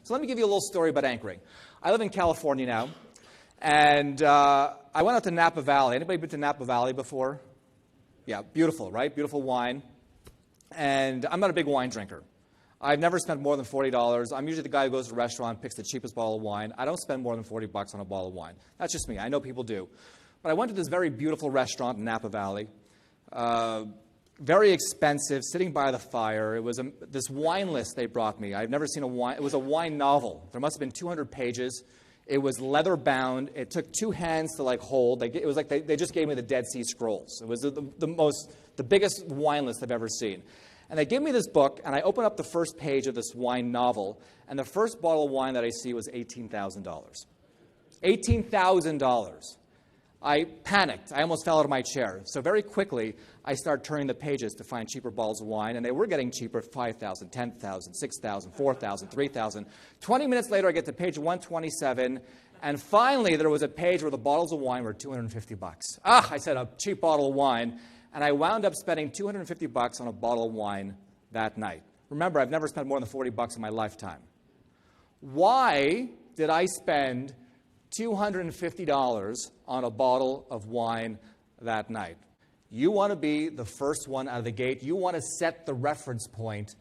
So let me give you a little story about anchoring. I live in California now, and I went out to Napa Valley. Anybody been to Napa Valley before? Yeah, beautiful, right? Beautiful wine. And I'm not a big wine drinker. I've never spent more than $40. I'm usually the guy who goes to a restaurant, picks the cheapest bottle of wine. I don't spend more than $40 on a bottle of wine. That's just me. I know people do. But I went to this very beautiful restaurant in Napa Valley. Very expensive, sitting by the fire. It was this wine list they brought me. I've never seen a wine. It was a wine novel. There must have been 200 pages. It was leather bound. It took two hands to hold. It was like they just gave me the Dead Sea Scrolls. It was the biggest wine list I've ever seen. And they gave me this book, and I opened up the first page of this wine novel, and the first bottle of wine that I see was $18,000. $18,000. I panicked. I almost fell out of my chair. So very quickly, I started turning the pages to find cheaper bottles of wine, and they were getting cheaper, $5,000, $10,000, $6,000, $4,000, $3,000. 20 minutes later, I get to page 127, and finally, there was a page where the bottles of wine were $250. I said, a cheap bottle of wine, and I wound up spending $250 on a bottle of wine that night. Remember, I've never spent more than $40 in my lifetime. Why did I spend $250 on a bottle of wine that night? You want to be the first one out of the gate. You want to set the reference point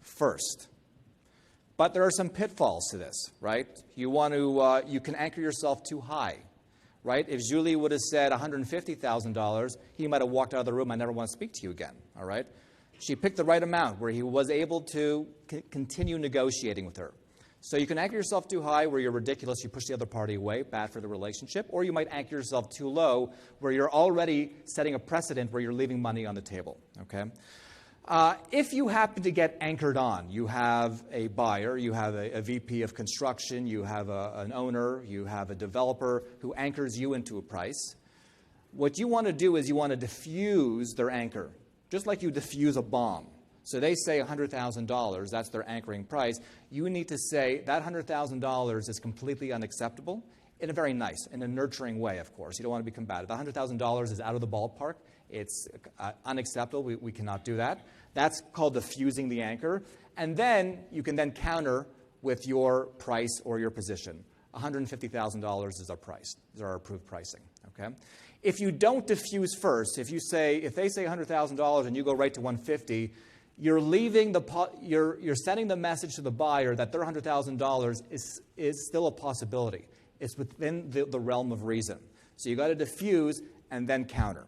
first. But there are some pitfalls to this, right? You can anchor yourself too high, right? If Julie would have said $150,000, he might have walked out of the room. I never want to speak to you again, all right? She picked the right amount where he was able to continue negotiating with her. So you can anchor yourself too high where you're ridiculous, you push the other party away, bad for the relationship, or you might anchor yourself too low where you're already setting a precedent where you're leaving money on the table, okay? If you happen to get anchored on, you have a buyer, you have a VP of construction, you have an owner, you have a developer who anchors you into a price, what you want to do is you want to diffuse their anchor, just like you diffuse a bomb. So they say $100,000, that's their anchoring price. You need to say that $100,000 is completely unacceptable in a very nice, in a nurturing way, of course. You don't want to be combative. The $100,000 is out of the ballpark. It's unacceptable. We cannot do that. That's called diffusing the anchor. And then you can then counter with your price or your position. $150,000 is our price. Is our approved pricing. Okay? If you don't diffuse first, if they say $100,000 and you go right to $150,000, you're sending the message to the buyer that their $100,000 is still a possibility. It's within the realm of reason. So you got to diffuse and then counter.